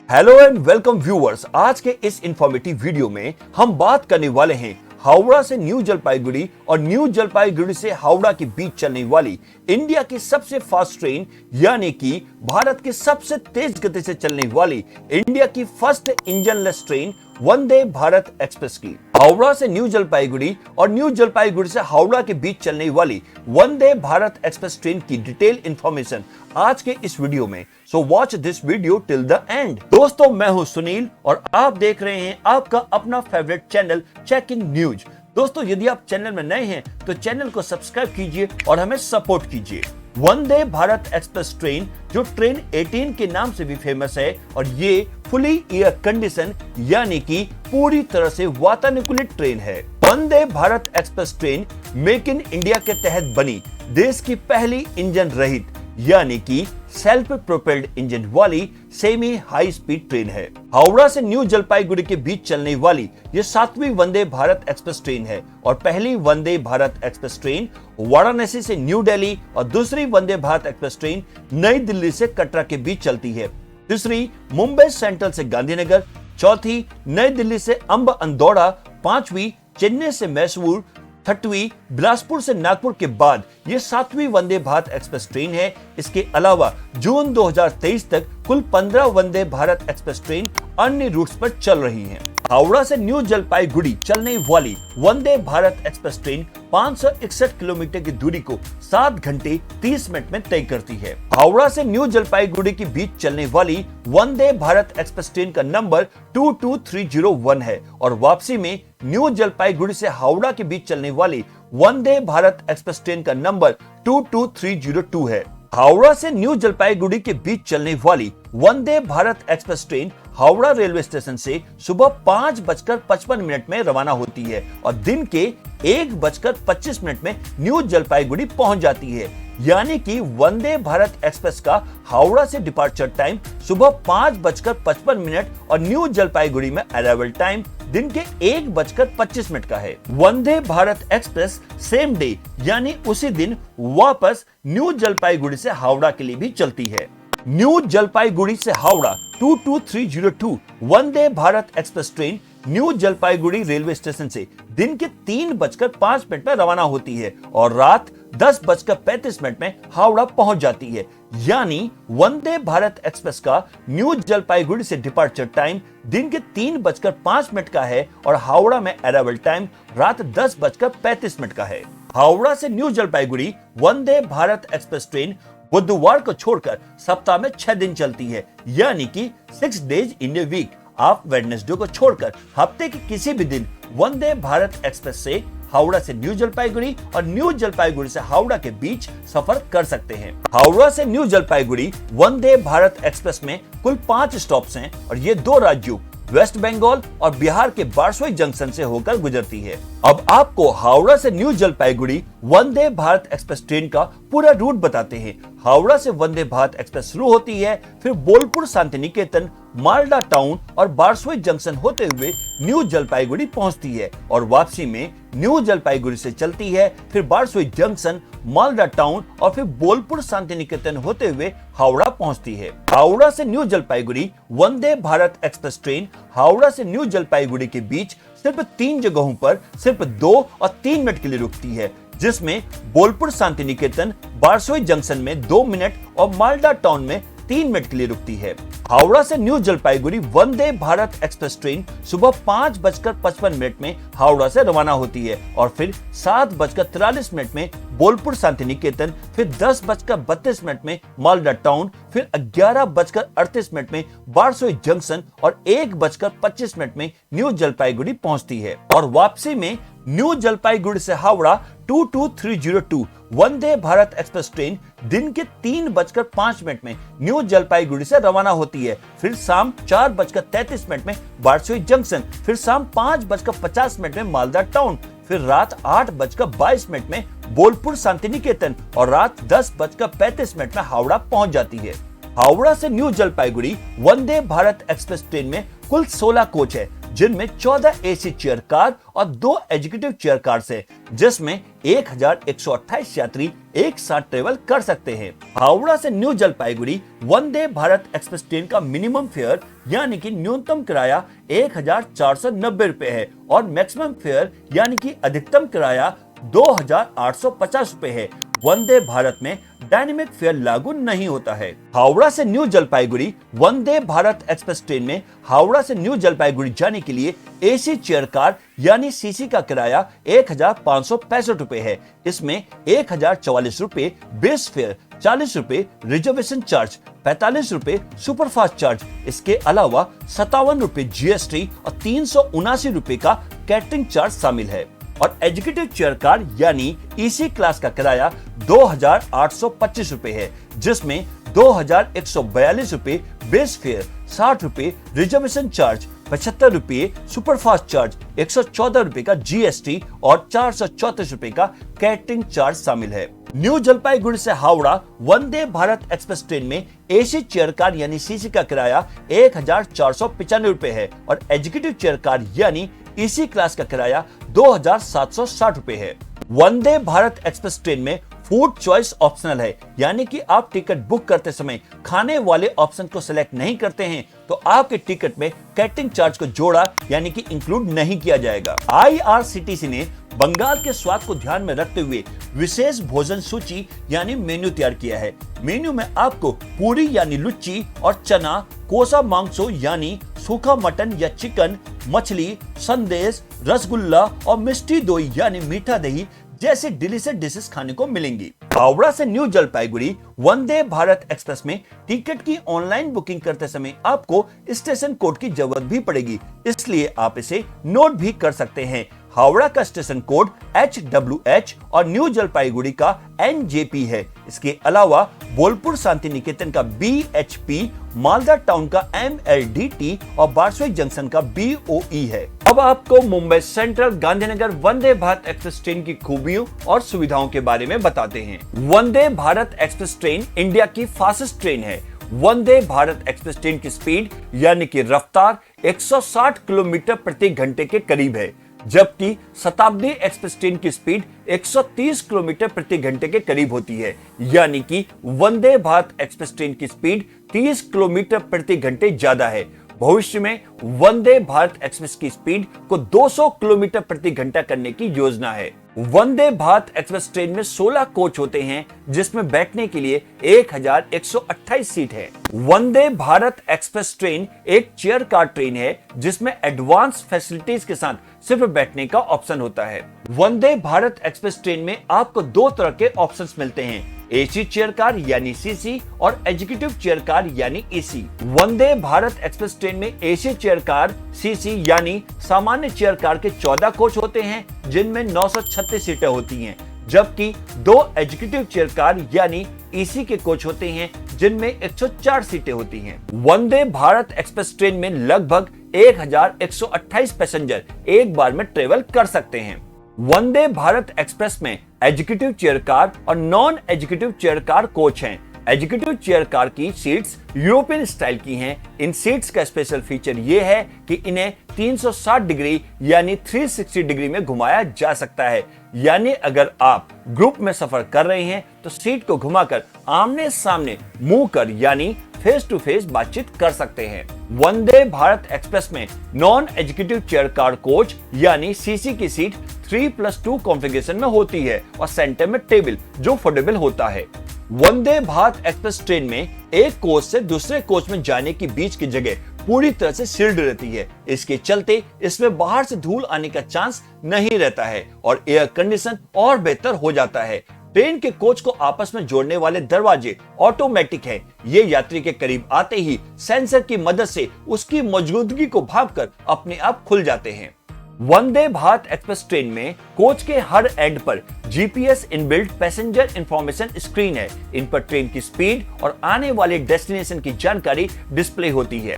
Hello and welcome viewers. आज के इस इंफॉर्मेटिव वीडियो में हम बात करने वाले हैं हावड़ा से न्यू जलपाईगुड़ी और न्यू जलपाईगुड़ी से हावड़ा के बीच चलने वाली इंडिया की सबसे फास्ट ट्रेन यानी कि भारत की सबसे तेज गति से चलने वाली इंडिया की फर्स्ट इंजनलेस ट्रेन वंदे भारत एक्सप्रेस की। हावड़ा से न्यू जलपाईगुड़ी और न्यू जलपाईगुड़ी से हावड़ा के बीच चलने वाली वंदे भारत एक्सप्रेस ट्रेन की डिटेल इंफॉर्मेशन आज के इस वीडियो में, so watch this video till the end. दोस्तों, मैं हूं सुनील और आप देख रहे हैं आपका अपना फेवरेट चैनल चेकिंग न्यूज। दोस्तों, यदि आप चैनल में नए हैं तो चैनल को सब्सक्राइब कीजिए और हमें सपोर्ट कीजिए। वंदे भारत एक्सप्रेस ट्रेन, जो ट्रेन 18 के नाम से भी फेमस है, और ये फुली एयर कंडीशन यानी कि पूरी तरह से वातानुकूलित ट्रेन है। Vande Bharat express train make in India के तहत बनी देश की पहली इंजन रहित यानी कि सेल्फ प्रोपेल्ड इंजन वाली सेमी हाई स्पीड ट्रेन है। हावड़ा से न्यू जलपाईगुड़ी के बीच चलने वाली ये 7वीं वंदे भारत एक्सप्रेस ट्रेन है और पहली वंदे भारत एक्सप्रेस ट्रेन वाराणसी से न्यू दिल्ली और दूसरी वंदे भारत एक्सप्रेस ट्रेन नई दिल्ली से कटरा के बीच चलती है। तीसरी मुंबई सेंट्रल से गांधीनगर, चौथी नई दिल्ली से अंब अंदौड़ा, पांचवी चेन्नई से मैसूर, छठवीं बिलासपुर से नागपुर के बाद ये 7वीं वंदे भारत एक्सप्रेस ट्रेन है। इसके अलावा जून 2023 तक कुल 15 वंदे भारत एक्सप्रेस ट्रेन अन्य रूट्स पर चल रही हैं। हावड़ा से न्यू जलपाईगुड़ी चलने वाली Vande Bharat express train 561 kilometre की दूरी को 7 घंटे 30 मिनट में तय करती है। हावड़ा से न्यू जलपाईगुड़ी के बीच चलने वाली वंदे भारत एक्सप्रेस ट्रेन का नंबर 22301 है और वापसी में न्यू जलपाईगुड़ी से हावड़ा के बीच चलने वाली वंदे भारत एक्सप्रेस ट्रेन का नंबर 22302 है। हावड़ा से न्यू जलपाईगुड़ी के बीच चलने वाली Vande Bharat express train Howrah railway station से सुबह 5:55 में रवाना होती है और दिन के 1:25 में न्यू जलपाईगुड़ी पहुंच जाती है। यानी कि वंदे भारत एक्सप्रेस का हावड़ा से डिपार्चर टाइम सुबह 5:55 और न्यू जलपाईगुड़ी में अराइवल टाइम दिन के 1:25 का है। Vande Bharat express same day यानी उसी दिन वापस न्यू जलपाईगुड़ी से हावड़ा के लिए भी चलती है। न्यू जलपाईगुड़ी से Howrah 22302 Vande Bharat express train New Jalpaiguri railway station से दिन के 3:05 में रवाना होती है और रात 10:35 में हावड़ा पहुंच जाती है। यानी वंदे भारत एक्सप्रेस का न्यू जलपाईगुड़ी से डिपार्चर टाइम दिन के 3:05 का है और हावड़ा में अराइवल टाइम रात 10:35 का है। हावड़ा से न्यू जलपाईगुड़ी वंदे भारत एक्सप्रेस ट्रेन बुधवार को छोड़कर सप्ताह में 6 दिन चलती है यानी कि 6 डेज इन ए वीक। आप वेडनेसडे को छोड़कर हफ्ते के किसी भी दिन वंदे भारत एक्सप्रेस से हावड़ा से न्यू जलपाईगुड़ी और न्यू जलपाईगुड़ी से हावड़ा के बीच सफर कर सकते हैं। हावड़ा से न्यू जलपाईगुड़ी वंदे भारत एक्सप्रेस में कुल 5 स्टॉप्स हैं और ये 2 राज्यों वेस्ट बंगाल और बिहार के बारसोई जंक्शन से होकर गुजरती है। अब आपको हावड़ा से न्यू जलपाईगुड़ी वंदे भारत एक्सप्रेस ट्रेन का पूरा रूट बताते हैं। हावड़ा से वंदे भारत एक्सप्रेस शुरू होती है, फिर बोलपुर शांति निकेतन, मालदा टाउन और बारसोई जंक्शन होते हुए न्यू जलपाईगुड़ी पहुंचती है और वापसी में न्यू जलपाईगुड़ी से चलती है, फिर बारसोई जंक्शन, मालदा टाउन और फिर बोलपुर शांति निकेतन होते हुए हावड़ा पहुंचती है। हावड़ा से न्यू जलपाईगुड़ी वंदे भारत एक्सप्रेस ट्रेन हावड़ा से न्यू जलपाईगुड़ी के बीच सिर्फ 3 जगहों पर सिर्फ 2 और 3 मिनट के लिए रुकती है, जिसमें बोलपुर शांति निकेतन बारसोई जंक्शन में 2 मिनट और मालदा टाउन में 3 मिनट के लिए रुकती है। हावड़ा से न्यू जलपाईगुड़ी वंदे भारत एक्सप्रेस ट्रेन सुबह 5:55 में हावड़ा से रवाना होती है और फिर 7:43 में बोलपुर शांति निकेतन, फिर 10:32 में मालदा टाउन, फिर 11:38 में बारसोई जंक्शन और 1:25 में न्यू जलपाईगुड़ी पहुंचती है और वापसी में न्यू जलपाईगुड़ी से हावड़ा 22302 वंदे भारत एक्सप्रेस ट्रेन दिन के 3:05 में न्यू जलपाईगुड़ी से रवाना होती है, फिर शाम 4:33 में बारसोई जंक्शन, फिर शाम 5:50 में मालदा टाउन, फिर रात 8:22 में बोलपुर शांति निकेतन और रात 10:35 में हावड़ा पहुंच जाती है। हावड़ा से न्यू जलपाईगुड़ी वंदे भारत एक्सप्रेस ट्रेन में कुल 16 कोच है, जिनमें 14 एसी चेयर कार और 2 एग्जीक्यूटिव चेयर कार्स है, जिसमें 1128 यात्री एक साथ ट्रेवल कर सकते हैं। हावड़ा से न्यू जलपाईगुड़ी वंदे भारत एक्सप्रेस ट्रेन का मिनिमम फेयर यानी कि न्यूनतम किराया 1490 रुपए है और मैक्सिमम फेयर यानी कि अधिकतम किराया 2850 रुपए है। वंदे भारत में डायनेमिक फेयर लागू नहीं होता है। हावड़ा से न्यू जलपाईगुड़ी वंदे भारत एक्सप्रेस ट्रेन में हावड़ा से न्यू जलपाईगुड़ी जाने के लिए एसी चेयर कार यानी सीसी का किराया 1565 रुपए है। इसमें 1044 रुपए बेस फेयर, 40 रुपए रिजर्वेशन चार्ज, 45 रुपए सुपरफास्ट चार्ज, इसके अलावा 57 रुपए जीएसटी और 379 रुपए का कैटरिंग चार्ज शामिल है। और एग्जीक्यूटिव चेयर कार यानी ईसी क्लास का किराया 2825 रुपए है, जिसमें 2142 रुपए बेस फेयर, 60 रुपए रिजर्वेशन चार्ज, 75 रुपए सुपरफास्ट चार्ज, 114 रुपए का जीएसटी और 434 रुपए का कैटरिंग चार्ज शामिल है। न्यू जलपाईगुड़ी से हावड़ा वंदे भारत एक्सप्रेस ट्रेन में एसी चेयर कार यानी सीसी का किराया 1495 रुपए है और एग्जीक्यूटिव चेयर कार यानी इसी क्लास का किराया 2760 रुपए है। वंदे भारत एक्सप्रेस ट्रेन में फूड चॉइस ऑप्शनल है, यानी कि आप टिकट बुक करते समय खाने वाले ऑप्शन को सिलेक्ट नहीं करते हैं तो आपके टिकट में कैटरिंग चार्ज को जोड़ा यानी कि इंक्लूड नहीं किया जाएगा। आईआरसीटीसी ने बंगाल के स्वाद को ध्यान में रखते हुए विशेष भोजन सूची यानी मेन्यू तैयार किया है। मेन्यू में आपको पूरी यानी लुच्ची और चना, कोसा मांसो यानी सूखा मटन या चिकन, मछली, संदेश, रसगुल्ला और मिष्टी दोई यानी मीठा दही जैसे डिलीशियस डिशेस खाने को मिलेंगी। हावड़ा से न्यू जलपाईगुड़ी वंदे भारत एक्सप्रेस में टिकट की ऑनलाइन बुकिंग करते समय आपको स्टेशन कोड की जरूरत भी पड़ेगी, इसलिए आप इसे नोट भी कर सकते हैं। हावड़ा का स्टेशन कोड HWH और न्यू जलपाईगुड़ी का NJP है। इसके अलावा बोलपुर शांति निकेतन का BHP, मालदा टाउन का MLDT और बारसोई जंक्शन का BOE है। अब आपको मुंबई सेंट्रल गांधीनगर वंदे भारत एक्सप्रेस ट्रेन की खूबियों और सुविधाओं के बारे में बताते हैं। वंदे भारत एक्सप्रेस ट्रेन इंडिया की फास्टेस्ट ट्रेन है। वंदे भारत एक्सप्रेस ट्रेन की स्पीड यानी कि रफ्तार 160 किलोमीटर प्रति घंटे के करीब है, जबकि शताब्दी एक्सप्रेस ट्रेन की स्पीड 130 किलोमीटर प्रति घंटे के करीब होती है, यानी कि वंदे भारत एक्सप्रेस ट्रेन की स्पीड 30 किलोमीटर प्रति घंटे ज्यादा है। भविष्य में वंदे भारत एक्सप्रेस की स्पीड को 200 किलोमीटर प्रति घंटा करने की योजना है। वंदे भारत एक्सप्रेस ट्रेन में 16 कोच होते हैं, जिसमें बैठने के लिए 1128 सीट है। वंदे भारत एक्सप्रेस ट्रेन एक चेयर कार ट्रेन है, जिसमें एडवांस फैसिलिटीज के साथ सिर्फ बैठने का ऑप्शन होता है। वंदे भारत एक्सप्रेस ट्रेन में आपको 2 तरह के ऑप्शंस मिलते हैं, एसी चेयर कार यानी सीसी और एग्जीक्यूटिव चेयर कार यानी एसी। वंदे भारत एक्सप्रेस ट्रेन में एसी चेयर कार सीसी यानी सामान्य चेयर कार के 14 कोच होते हैं, जिनमें 936 सीटें होती हैं, जबकि 2 एग्जीक्यूटिव चेयर कार यानी एसी के कोच होते हैं, जिनमें 104 सीटें होती हैं। वंदे भारत एक्सप्रेस ट्रेन में लगभग 1128 पैसेंजर एक बार में ट्रेवल कर सकते हैं। वंदे भारत एक्सप्रेस में एग्जीक्यूटिव चेयर कार और non executive chair car coach हैं। एग्जीक्यूटिव चेयर कार की सीट्स यूरोपियन स्टाइल की हैं। इन सीट्स का स्पेशल फीचर ये है कि इन्हें 360 डिग्री यानी 360 डिग्री में घुमाया जा सकता है, यानी अगर आप ग्रुप में सफर कर रहे हैं तो सीट को घुमाकर आमने सामने मुंह कर यानी फेस टू फेस बातचीत कर सकते हैं। वंदे भारत एक्सप्रेस में non executive chair car coach यानी सीसी की सीट 3+2 कॉन्फ़िगरेशन में होती है और सेंटर में टेबल जो फोल्डेबल होता है। वंदे भारत एक्सप्रेस ट्रेन में एक कोच से दूसरे कोच में जाने की बीच की जगह पूरी तरह से सील्ड रहती है। इसके चलते इसमें बाहर से धूल आने का चांस नहीं रहता है और एयर कंडीशन और बेहतर हो जाता है। ट्रेन के कोच को आपस में जोड़ने वाले दरवाजे ऑटोमेटिक हैं। ये यात्री के करीब आते ही सेंसर की मदद से उसकी मौजूदगी को भांपकर अपने आप खुल जाते हैं। वंदे भारत एक्सप्रेस ट्रेन में कोच के हर एंड पर GPS inbuilt passenger information screen है। इन पर ट्रेन की स्पीड और आने वाले डेस्टिनेशन की जानकारी डिस्प्ले होती है।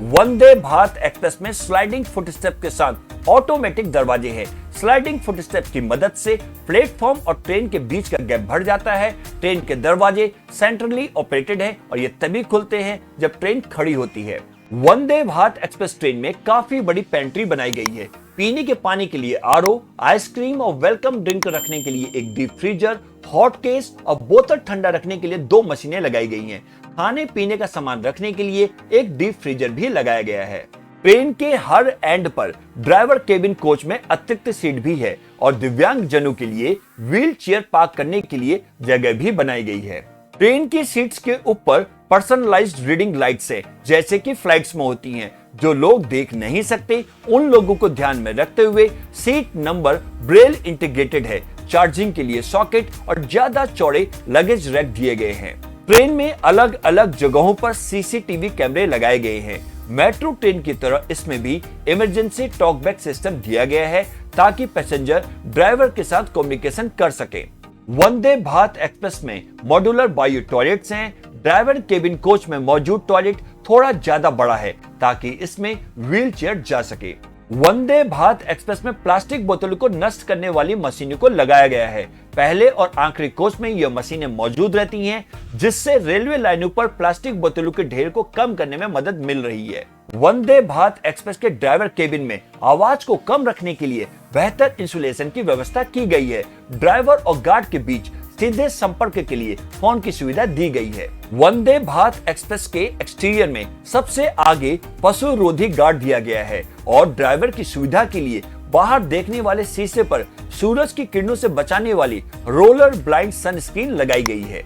वंदे भारत एक्सप्रेस में स्लाइडिंग फुटस्टेप के साथ ऑटोमेटिक दरवाजे हैं। स्लाइडिंग फुटस्टेप्स की मदद से प्लेटफॉर्म और ट्रेन के बीच का गैप बढ़ जाता है। ट्रेन के दरवाजे सेंट्रली ऑपरेटेड हैं और ये तभी खुलते हैं जब ट्रेन खड़ी होती है। वंदे भारत एक्सप्रेस ट्रेन में काफी बड़ी पेंट्री बनाई गई है। पीने के पानी के लिए आरओ, आइसक्रीम और वेलकम ड्रिंक रखने के लिए एक डीप फ्रीजर, हॉट केस और बोतल ठंडा रखने के लिए 2 मशीनें लगाई गई हैं। खाने पीने का सामान रखने के लिए एक डीप फ्रीजर भी लगाया गया है। ट्रेन के हर एंड पर ड्राइवर केबिन कोच में अतिरिक्त सीट भी है और दिव्यांग जनों के लिए व्हील चेयर पार्क करने के लिए जगह भी बनाई गई है। ट्रेन की सीट्स के ऊपर पर्सनलाइज्ड रीडिंग लाइट्स है, जैसे कि फ्लाइट्स में होती हैं। जो लोग देख नहीं सकते उन लोगों को ध्यान में रखते हुए सीट नंबर ब्रेल इंटीग्रेटेड है। चार्जिंग के लिए सॉकेट और ज्यादा चौड़े लगेज रैक दिए गए हैं। ट्रेन में अलग अलग जगहों पर सीसीटीवी कैमरे लगाए गए हैं। मेट्रो ट्रेन की तरह इसमें भी इमरजेंसी टॉकबैक सिस्टम दिया गया है ताकि पैसेंजर ड्राइवर के साथ कम्युनिकेशन कर सके। वंदे भारत एक्सप्रेस में मॉड्यूलर बायो टॉयलेट्स हैं। ड्राइवर केबिन कोच में मौजूद टॉयलेट थोड़ा ज्यादा बड़ा है ताकि इसमें व्हील चेयर जा सके। वंदे भारत एक्सप्रेस में प्लास्टिक बोतलों को नष्ट करने वाली मशीनों को लगाया गया है। पहले और आखिरी कोच में यह मशीनें मौजूद रहती हैं, जिससे रेलवे लाइनों पर प्लास्टिक बोतलों के ढेर को कम करने में मदद मिल रही है। वंदे भारत एक्सप्रेस के ड्राइवर केबिन में आवाज को कम रखने के लिए बेहतर इंसुलेशन की व्यवस्था की गई है। ड्राइवर और गार्ड के बीच सीधे संपर्क के लिए फोन की सुविधा दी गई है। वंदे भारत एक्सप्रेस के एक्सटीरियर में सबसे आगे पशु रोधी गार्ड दिया गया है और ड्राइवर की सुविधा के लिए बाहर देखने वाले शीशे पर सूरज की किरणों से बचाने वाली रोलर ब्लाइंड सनस्क्रीन लगाई गई है।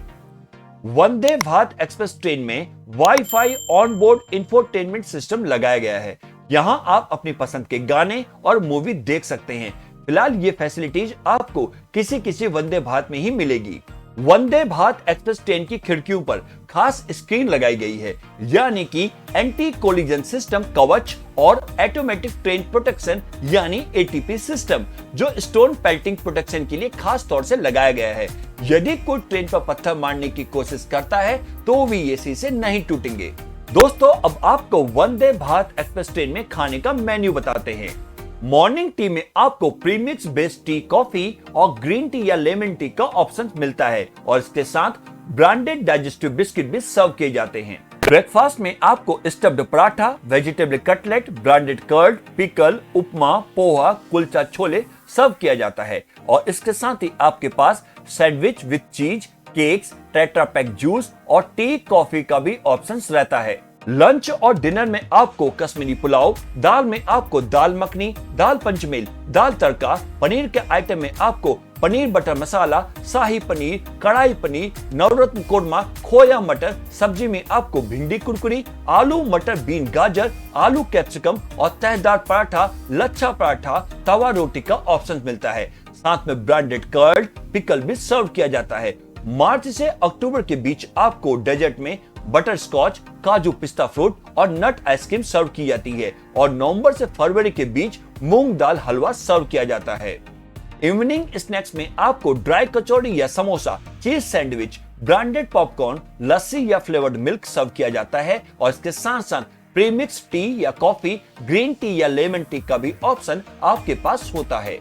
वंदे भारत एक्सप्रेस ट्रेन में wifi on board infotainment system लगाया गया है। यहाँ आप अपनी पसंद के गाने और मूवी देख सकते हैं। फिलहाल ये फैसिलिटीज आपको किसी वंदे भारत में ही मिलेगी। वंदे भारत एक्सप्रेस ट्रेन की खिड़कियों पर खास स्क्रीन लगाई गई है, यानी कि एंटी कोलिजन सिस्टम कवच और ऑटोमेटिक ट्रेन प्रोटेक्शन यानी एटीपी सिस्टम, जो स्टोन पेल्टिंग प्रोटेक्शन के लिए खास तौर से लगाया गया है। यदि कोई ट्रेन पर पत्थर मारने की कोशिश करता है तो भी ये शीशे नहीं टूटेंगे। दोस्तों, अब आपको वंदे भारत एक्सप्रेस ट्रेन में खाने का मेन्यू बताते हैं। मॉर्निंग टी में आपको प्रीमिक्स बेस्ड टी, कॉफी और ग्रीन टी या लेमन टी का ऑप्शन मिलता है और इसके साथ ब्रांडेड डाइजेस्टिव बिस्किट भी सर्व किए जाते हैं। ब्रेकफास्ट में आपको stuffed paratha, vegetable cutlet, branded curd, pickle, upma, poha, kulcha, chole serve किया जाता है और इसके साथ ही आपके पास sandwich with cheese, cakes, tetra pack juice और टी, कॉफी का भी ऑप्शन रहता है। लंच और डिनर में आपको कश्मीरी पुलाव, दाल में आपको दाल मखनी, दाल पंचमेल, दाल तड़का, पनीर के आइटम में आपको पनीर बटर मसाला, शाही पनीर, कढ़ाई पनीर, नवरत्न कोरमा, खोया मटर, सब्जी में आपको भिंडी कुरकुरी, आलू मटर बीन गाजर, आलू कैप्सिकम और तहदार पराठा, लच्छा पराठा, तवा रोटी का ऑप्शन मिलता है। साथ में ब्रांडेड कर्ड, पिकल भी सर्व किया जाता है। मार्च से अक्टूबर के बीच आपको डेजर्ट में बटर स्कॉच, काजू पिस्ता फ्रूट और नट आइसक्रीम सर्व की जाती है और नवंबर से फरवरी के बीच मूंग दाल हलवा सर्व किया जाता है। इवनिंग स्नैक्स में आपको ड्राई कचौड़ी या samosa, cheese sandwich, branded popcorn, लस्सी या फ्लेवर्ड मिल्क सर्व किया जाता है और इसके साथ साथ प्रीमिक्स टी या कॉफी, ग्रीन टी या लेमन टी का भी ऑप्शन आपके पास होता है।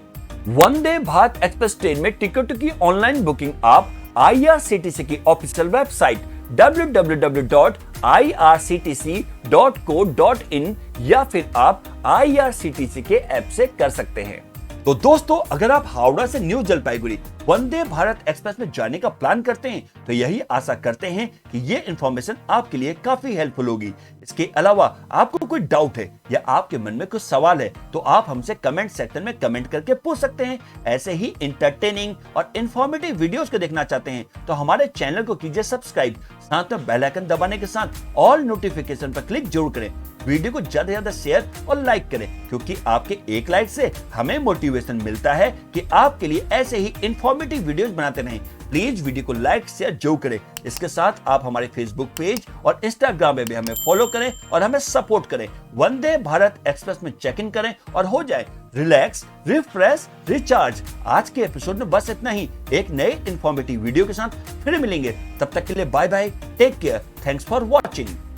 वंदे भारत एक्सप्रेस ट्रेन में टिकट की ऑनलाइन बुकिंग आप IRCTC की ऑफिशियल वेबसाइट www.irctc.co.in या फिर आप IRCTC के ऐप से कर सकते हैं। तो दोस्तों, अगर आप हावड़ा से न्यू जलपाईगुड़ी वंदे भारत एक्सप्रेस में जाने का प्लान करते हैं तो यही आशा करते हैं कि ये इंफॉर्मेशन आपके लिए काफी हेल्पफुल होगी। इसके अलावा आपको कोई डाउट है या आपके मन में कुछ सवाल है तो आप हमसे कमेंट सेक्शन में कमेंट करके पूछ सकते हैं। ऐसे ही इंटरटेनिंग और इंफॉर्मेटिव वीडियोस को देखना चाहते हैं तो हमारे चैनल को कीजिए सब्सक्राइब, साथ में बेल आइकन दबाने के साथ ऑल नोटिफिकेशन पर क्लिक जरूर करें। वीडियो को ज्यादा से ज्यादा शेयर और लाइक करें, क्योंकि आपके एक लाइक से हमें मोटिवेशन मिलता है कि आपके लिए ऐसे ही इंफॉर्मेटिव वीडियोस बनाते रहें। प्लीज वीडियो को लाइक शेयर जरूर करें। इसके साथ आप हमारे फेसबुक पेज और इंस्टाग्राम में भी हमें फॉलो करें और हमें सपोर्ट करें। वंदे भारत एक्सप्रेस में चेक इन करें और हो जाए रिलैक्स, रिफ्रेश, रिचार्ज। आज के एपिसोड में बस इतना ही। एक नए इंफॉर्मेटिव वीडियो के साथ फिर मिलेंगे। तब तक के लिए bye bye, take care, thanks for watching.